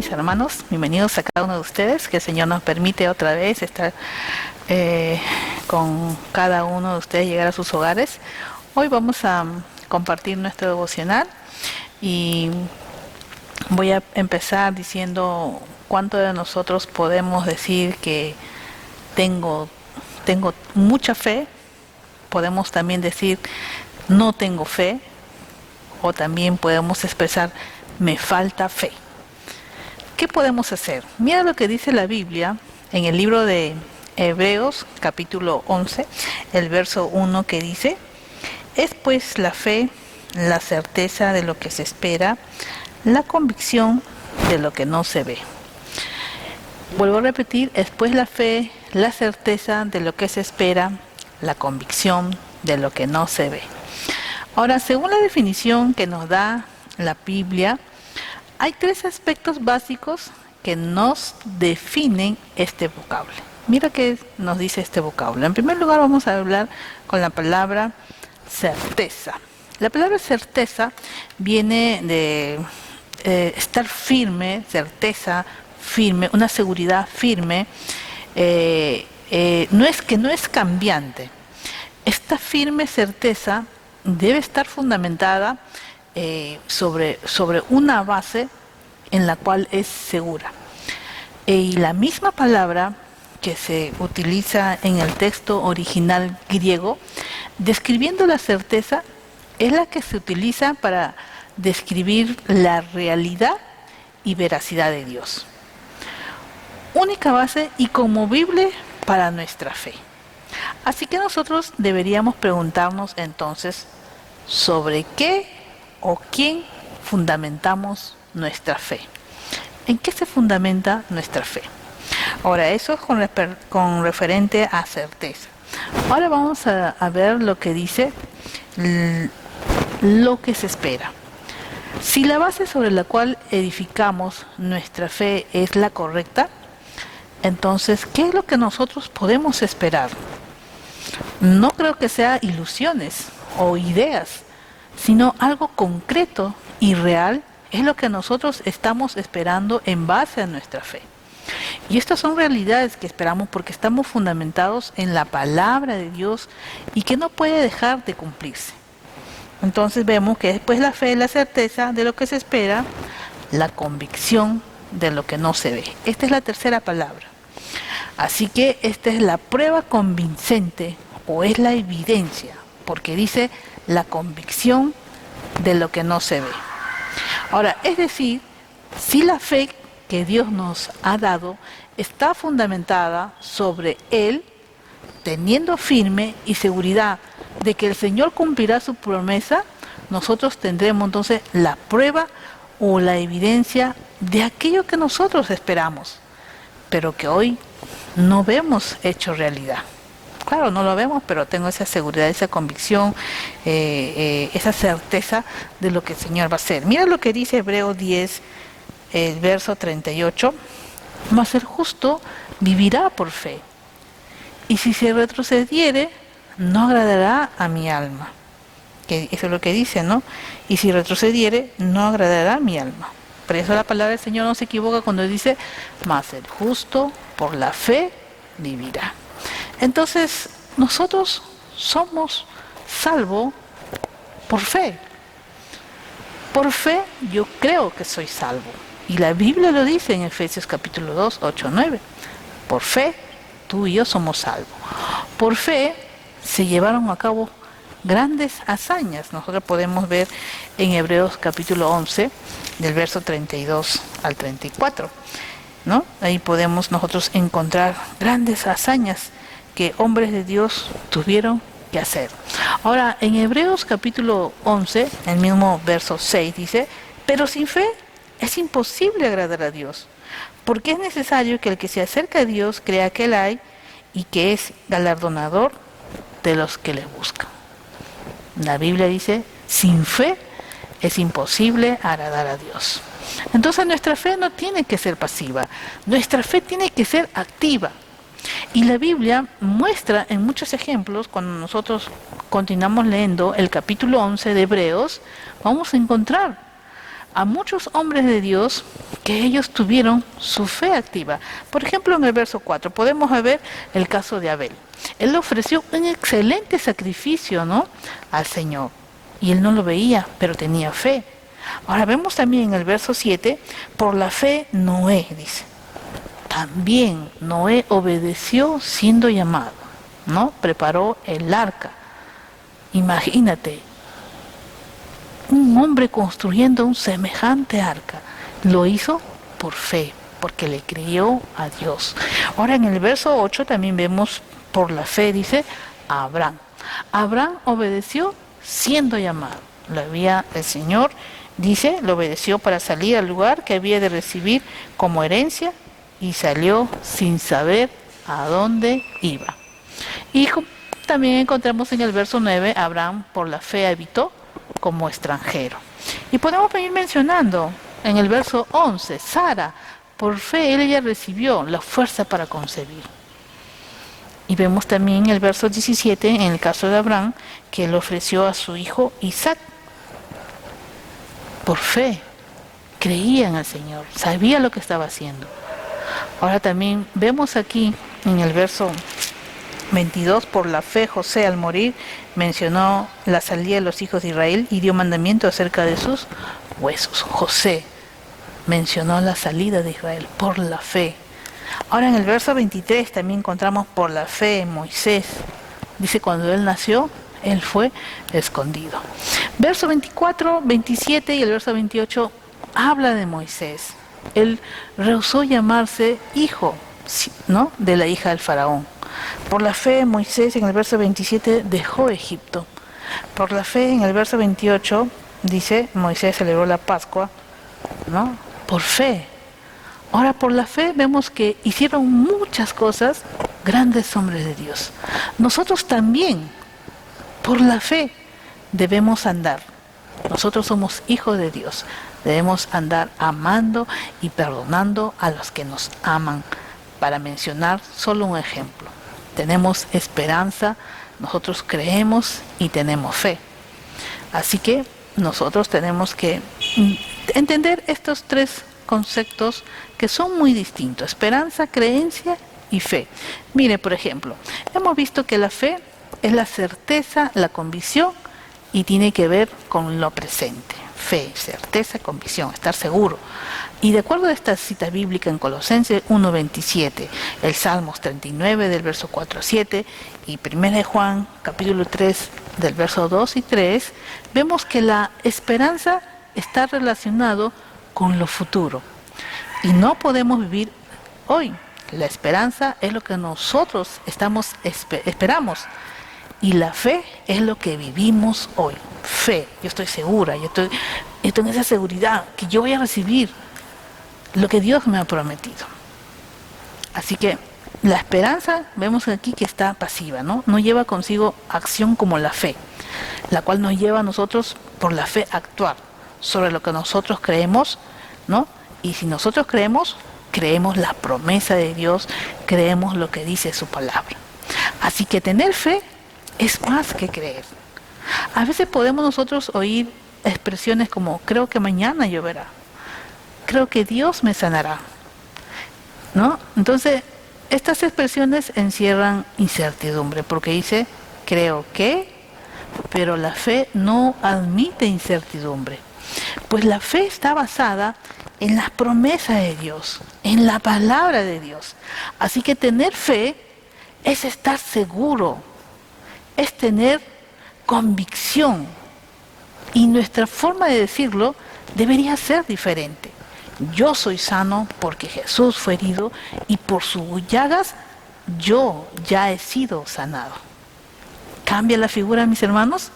mis hermanos, bienvenidos a cada uno de ustedes, que el Señor nos permite otra vez estar con cada uno de ustedes, llegar a sus hogares. Hoy vamos a compartir nuestro devocional y voy a empezar diciendo cuánto de nosotros podemos decir que tengo mucha fe. Podemos también decir no tengo fe, o también podemos expresar me falta fe. ¿Qué podemos hacer? Mira lo que dice la Biblia en el libro de Hebreos, capítulo 11, el verso 1, que dice: es pues la fe, la certeza de lo que se espera, la convicción de lo que no se ve. Vuelvo a repetir, es pues la fe, la certeza de lo que se espera, la convicción de lo que no se ve. Ahora, según la definición que nos da la Biblia, hay tres aspectos básicos que nos definen este vocablo. Mira qué nos dice este vocablo. En primer lugar, vamos a hablar con la palabra certeza. La palabra certeza viene de estar firme, certeza, firme, una seguridad firme. No es cambiante. Esta firme certeza debe estar fundamentada sobre una base en la cual es segura. Y la misma palabra que se utiliza en el texto original griego, describiendo la certeza, es la que se utiliza para describir la realidad y veracidad de Dios. Única base y conmovible para nuestra fe. Así que nosotros deberíamos preguntarnos entonces sobre qué o quién fundamentamos nuestra fe. ¿En qué se fundamenta nuestra fe? Ahora, eso es con referente a certeza. Ahora vamos a ver lo que dice lo que se espera. Si la base sobre la cual edificamos nuestra fe es la correcta, entonces, ¿qué es lo que nosotros podemos esperar? No creo que sea ilusiones o ideas, sino algo concreto y real es lo que nosotros estamos esperando en base a nuestra fe. Y estas son realidades que esperamos porque estamos fundamentados en la palabra de Dios y que no puede dejar de cumplirse. Entonces vemos que después la fe es la certeza de lo que se espera, la convicción de lo que no se ve. Esta es la tercera palabra. Así que esta es la prueba convincente o es la evidencia, porque dice la convicción de lo que no se ve. Ahora, es decir, si la fe que Dios nos ha dado está fundamentada sobre Él, teniendo firme y seguridad de que el Señor cumplirá su promesa, nosotros tendremos entonces la prueba o la evidencia de aquello que nosotros esperamos, pero que hoy no vemos hecho realidad. Claro, no lo vemos, pero tengo esa seguridad, esa convicción, esa certeza de lo que el Señor va a hacer. Mira lo que dice Hebreos 10, el verso 38. Mas el justo vivirá por fe, y si se retrocediere, no agradará a mi alma. Que eso es lo que dice, ¿no? Y si retrocediere, no agradará a mi alma. Por eso la palabra del Señor no se equivoca cuando dice, mas el justo por la fe vivirá. Entonces, nosotros somos salvos por fe. Por fe yo creo que soy salvo. Y la Biblia lo dice en Efesios capítulo 2, 8, 9. Por fe, tú y yo somos salvos. Por fe se llevaron a cabo grandes hazañas. Nosotros podemos ver en Hebreos capítulo 11, del verso 32 al 34. ¿No? Ahí podemos nosotros encontrar grandes hazañas que hombres de Dios tuvieron que hacer. Ahora, en Hebreos capítulo 11, el mismo verso 6 dice: pero sin fe es imposible agradar a Dios, porque es necesario que el que se acerca a Dios crea que Él hay y que es galardonador de los que le buscan. La Biblia dice, sin fe es imposible agradar a Dios. Entonces nuestra fe no tiene que ser pasiva, nuestra fe tiene que ser activa. Y la Biblia muestra en muchos ejemplos, cuando nosotros continuamos leyendo el capítulo 11 de Hebreos, vamos a encontrar a muchos hombres de Dios que ellos tuvieron su fe activa. Por ejemplo, en el verso 4 podemos ver el caso de Abel. Él ofreció un excelente sacrificio, ¿no?, al Señor. Y él no lo veía, pero tenía fe. Ahora vemos también en el verso 7, por la fe Noé, dice. También Noé obedeció siendo llamado, ¿no? Preparó el arca. Imagínate, un hombre construyendo un semejante arca. Lo hizo por fe, porque le creyó a Dios. Ahora en el verso 8 también vemos por la fe, dice, a Abraham. Abraham obedeció siendo llamado. El Señor, dice, lo obedeció para salir al lugar que había de recibir como herencia y salió sin saber a dónde iba. Y también encontramos en el verso 9, Abraham por la fe habitó como extranjero. Y podemos venir mencionando en el verso 11, Sara, por fe ella recibió la fuerza para concebir. Y vemos también en el verso 17, en el caso de Abraham, que él ofreció a su hijo Isaac. Por fe, creía en el Señor, sabía lo que estaba haciendo. Ahora también vemos aquí en el verso 22, por la fe José al morir mencionó la salida de los hijos de Israel y dio mandamiento acerca de sus huesos. José mencionó la salida de Israel por la fe. Ahora en el verso 23 también encontramos por la fe Moisés. Dice, cuando él nació, él fue escondido. Verso 24, 27 y el verso 28 habla de Moisés. Él rehusó llamarse hijo, ¿no?, de la hija del faraón. Por la fe Moisés en el verso 27 dejó Egipto. Por la fe en el verso 28 dice, Moisés celebró la Pascua, ¿no?, por fe. Ahora por la fe vemos que hicieron muchas cosas grandes hombres de Dios. Nosotros también, por la fe, debemos andar. Nosotros somos hijos de Dios. Debemos andar amando y perdonando a los que nos aman. Para mencionar solo un ejemplo. Tenemos esperanza, nosotros creemos y tenemos fe. Así que nosotros tenemos que entender estos tres conceptos que son muy distintos: esperanza, creencia y fe. Mire, por ejemplo, hemos visto que la fe es la certeza, la convicción y tiene que ver con lo presente. Fe, certeza, convicción, estar seguro. Y de acuerdo a esta cita bíblica en Colosenses 1:27, el Salmos 39 del verso 4 a 7 y 1 Juan capítulo 3 del verso 2 y 3, vemos que la esperanza está relacionado con lo futuro. Y no podemos vivir hoy. La esperanza es lo que nosotros esperamos. Y la fe es lo que vivimos hoy. Fe, yo estoy segura, yo estoy en esa seguridad que yo voy a recibir lo que Dios me ha prometido. Así que la esperanza, vemos aquí que está pasiva, ¿no? No lleva consigo acción como la fe, la cual nos lleva a nosotros por la fe a actuar sobre lo que nosotros creemos, ¿no? Y si nosotros creemos la promesa de Dios, creemos lo que dice su palabra. Así que tener fe es más que creer. A veces podemos nosotros oír expresiones como, creo que mañana lloverá, creo que Dios me sanará, ¿no? Entonces, estas expresiones encierran incertidumbre, porque dice, creo que, pero la fe no admite incertidumbre. Pues la fe está basada en las promesas de Dios, en la palabra de Dios. Así que tener fe es estar seguro, es tener convicción. Y nuestra forma de decirlo debería ser diferente. Yo soy sano porque Jesús fue herido y por sus llagas yo ya he sido sanado. ¿Cambia la figura, mis hermanos?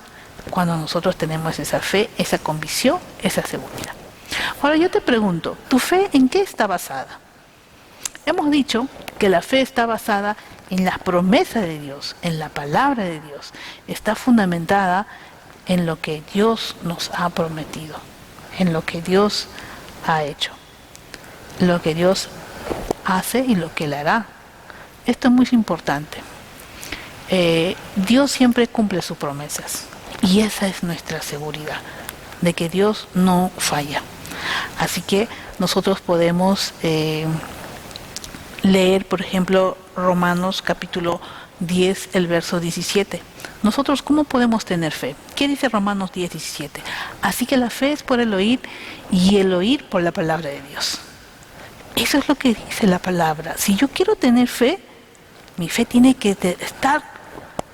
Cuando nosotros tenemos esa fe, esa convicción, esa seguridad. Ahora yo te pregunto, ¿tu fe en qué está basada? Hemos dicho que la fe está basada en las promesas de Dios, en la palabra de Dios. Está fundamentada en lo que Dios nos ha prometido, en lo que Dios ha hecho, lo que Dios hace y lo que Él hará. Esto es muy importante. Dios siempre cumple sus promesas y esa es nuestra seguridad, de que Dios no falla. Así que nosotros podemos leer, por ejemplo, Romanos capítulo 10, el verso 17. Nosotros, ¿cómo podemos tener fe? ¿Qué dice Romanos 10, 17? Así que la fe es por el oír y el oír por la palabra de Dios. Eso es lo que dice la palabra. Si yo quiero tener fe, mi fe tiene que estar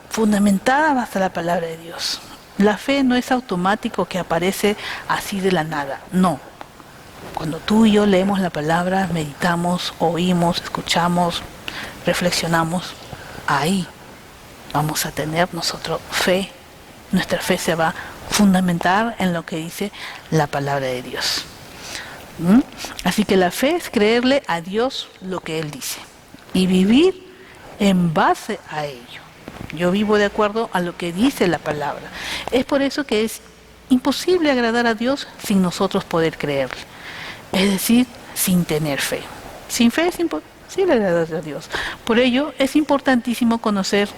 fundamentada hasta la palabra de Dios. La fe no es automático que aparece así de la nada, no. Cuando tú y yo leemos la palabra, meditamos, oímos, escuchamos, reflexionamos, ahí vamos a tener nosotros fe. Nuestra fe se va a fundamentar en lo que dice la palabra de Dios. Así que la fe es creerle a Dios lo que Él dice y vivir en base a ello. Yo vivo de acuerdo a lo que dice la palabra. Es por eso que es imposible agradar a Dios sin nosotros poder creerle. Es decir, sin tener fe. Sin fe es imposible agradar a Dios. Por ello es importantísimo conocer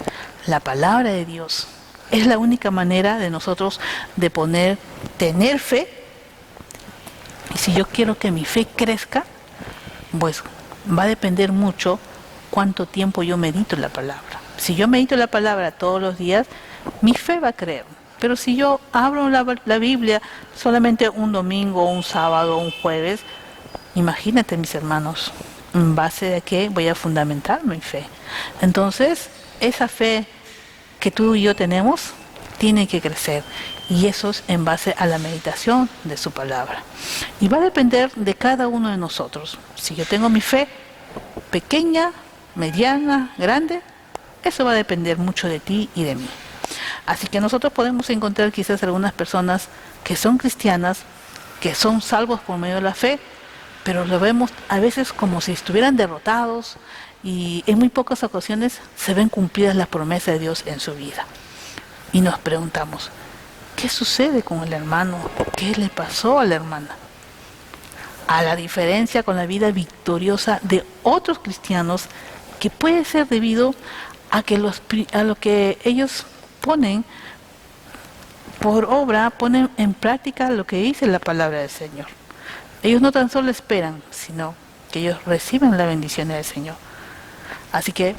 la palabra de Dios. Es la única manera de nosotros de tener fe. Y si yo quiero que mi fe crezca, pues va a depender mucho cuánto tiempo yo medito la palabra. Si yo medito la palabra todos los días, mi fe va a creer. Pero si yo abro la Biblia solamente un domingo, un sábado, un jueves, imagínate, mis hermanos, en base de qué voy a fundamentar mi fe. Entonces, esa fe que tú y yo tenemos tiene que crecer. Y eso es en base a la meditación de su palabra. Y va a depender de cada uno de nosotros. Si yo tengo mi fe pequeña, mediana, grande, eso va a depender mucho de ti y de mí. Así que nosotros podemos encontrar quizás algunas personas que son cristianas, que son salvos por medio de la fe, pero lo vemos a veces como si estuvieran derrotados y en muy pocas ocasiones se ven cumplidas las promesas de Dios en su vida. Y nos preguntamos, ¿qué sucede con el hermano? ¿Qué le pasó a la hermana? A la diferencia con la vida victoriosa de otros cristianos, que puede ser debido a lo que ellos ponen por obra, ponen en práctica lo que dice la palabra del Señor. Ellos no tan solo esperan, sino que ellos reciben la bendición del Señor. Así que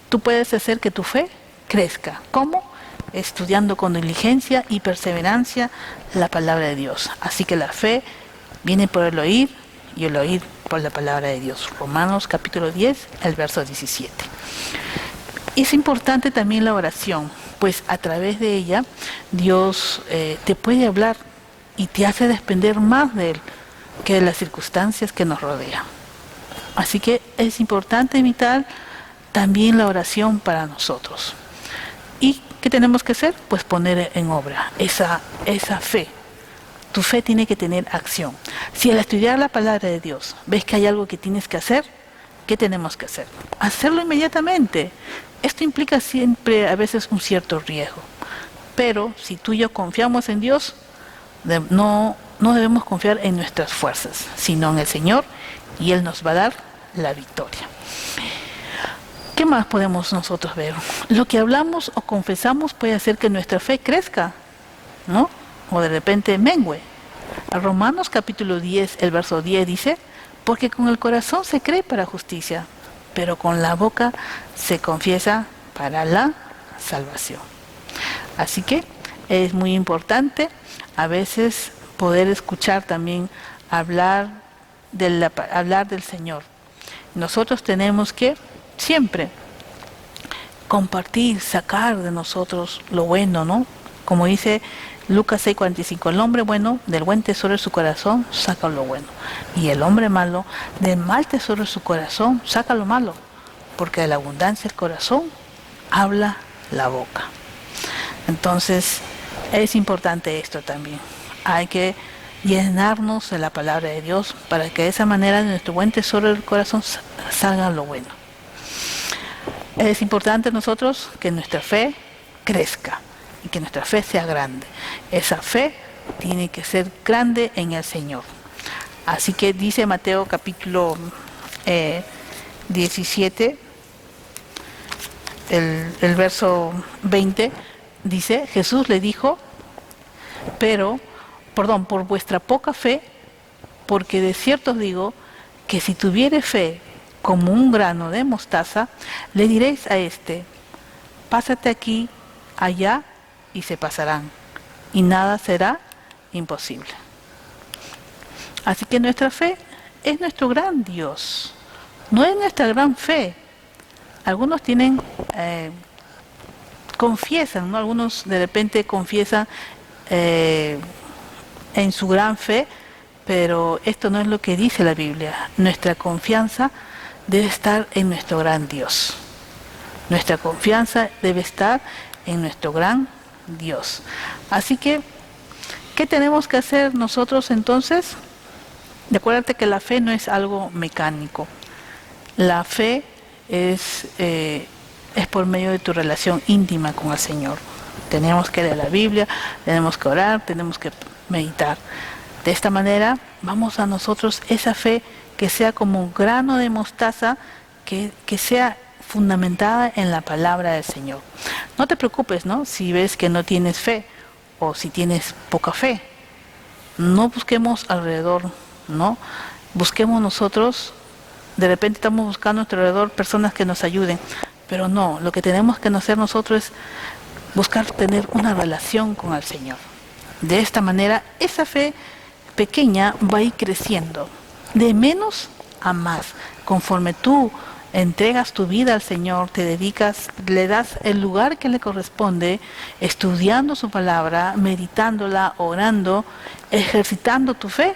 tú puedes hacer que tu fe crezca. ¿Cómo? Estudiando con diligencia y perseverancia la palabra de Dios. Así que la fe viene por el oír y el oír por la palabra de Dios. Romanos capítulo 10, el verso 17. Es importante también la oración, pues a través de ella Dios te puede hablar y te hace depender más de Él que de las circunstancias que nos rodean. Así que es importante imitar también la oración para nosotros. ¿Y qué tenemos que hacer? Pues poner en obra esa fe. Tu fe tiene que tener acción. Si al estudiar la palabra de Dios ves que hay algo que tienes que hacer, ¿qué tenemos que hacer? Hacerlo inmediatamente. Esto implica siempre a veces un cierto riesgo. Pero si tú y yo confiamos en Dios, no debemos confiar en nuestras fuerzas, sino en el Señor, y Él nos va a dar la victoria. ¿Qué más podemos nosotros ver? Lo que hablamos o confesamos puede hacer que nuestra fe crezca, ¿no? O de repente mengue. A Romanos capítulo 10, el verso 10 dice, porque con el corazón se cree para justicia, pero con la boca se confiesa para la salvación. Así que es muy importante a veces poder escuchar también hablar del Señor. Nosotros tenemos que siempre compartir, sacar de nosotros lo bueno, ¿no? Como dice Lucas 6:45, el hombre bueno del buen tesoro de su corazón saca lo bueno, y el hombre malo del mal tesoro de su corazón saca lo malo, porque de la abundancia del corazón habla la boca. Entonces es importante esto también. Hay que llenarnos de la palabra de Dios para que de esa manera de nuestro buen tesoro del corazón salga lo bueno. Es importante nosotros que nuestra fe crezca y que nuestra fe sea grande. Esa fe tiene que ser grande en el Señor. Así que dice Mateo capítulo 17, el verso 20, dice, Jesús le dijo, por vuestra poca fe, porque de cierto os digo que si tuviere fe como un grano de mostaza, le diréis a este, pásate aquí, allá, y se pasarán, y nada será imposible. Así que nuestra fe es nuestro gran Dios, no es nuestra gran fe. Algunos tienen, confiesan, ¿no? Algunos de repente confiesan en su gran fe, pero esto no es lo que dice la Biblia. Nuestra confianza debe estar en nuestro gran Dios. Nuestra confianza debe estar en nuestro gran Dios. Así que, ¿qué tenemos que hacer nosotros entonces? Acuérdate que la fe no es algo mecánico. La fe es por medio de tu relación íntima con el Señor. Tenemos que leer la Biblia, tenemos que orar, tenemos que meditar. De esta manera vamos a nosotros esa fe que sea como un grano de mostaza, que sea fundamentada en la palabra del Señor. No te preocupes, ¿no? Si ves que no tienes fe o si tienes poca fe. No busquemos alrededor, ¿no? Busquemos nosotros, de repente estamos buscando a nuestro alrededor personas que nos ayuden, pero no, lo que tenemos que hacer nosotros es buscar tener una relación con el Señor. De esta manera, esa fe pequeña va a ir creciendo, de menos a más. Conforme tú entregas tu vida al Señor, te dedicas, le das el lugar que le corresponde, estudiando su palabra, meditándola, orando, ejercitando tu fe,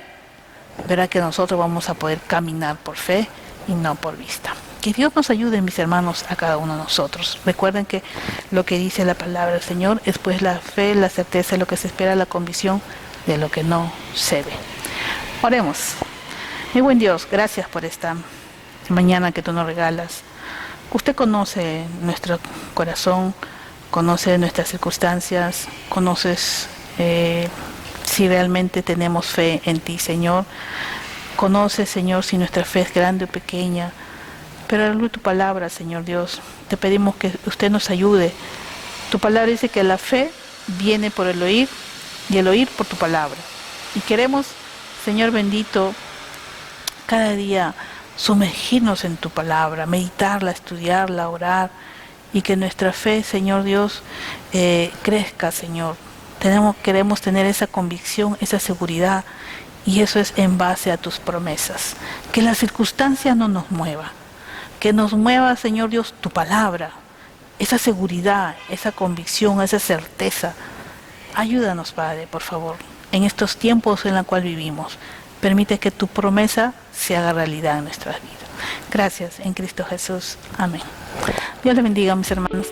verá que nosotros vamos a poder caminar por fe y no por vista. Que Dios nos ayude, mis hermanos, a cada uno de nosotros. Recuerden que lo que dice la palabra del Señor es pues la fe, la certeza, lo que se espera, la convicción de lo que no se ve. Oremos. Mi buen Dios, gracias por esta mañana que tú nos regalas. Usted conoce nuestro corazón, conoce nuestras circunstancias, conoces si realmente tenemos fe en ti, Señor. Conoce, Señor, si nuestra fe es grande o pequeña. Pero al tu palabra, Señor Dios, te pedimos que usted nos ayude. Tu palabra dice que la fe viene por el oír y el oír por tu palabra. Y queremos, Señor bendito, cada día sumergirnos en tu palabra, meditarla, estudiarla, orar, y que nuestra fe, Señor Dios, crezca, Señor. Queremos tener esa convicción, esa seguridad, y eso es en base a tus promesas. Que la circunstancia no nos mueva, que nos mueva, Señor Dios, tu palabra, esa seguridad, esa convicción, esa certeza. Ayúdanos, Padre, por favor, en estos tiempos en los cuales vivimos. Permite que tu promesa se haga realidad en nuestras vidas. Gracias, en Cristo Jesús. Amén. Dios le bendiga, mis hermanos.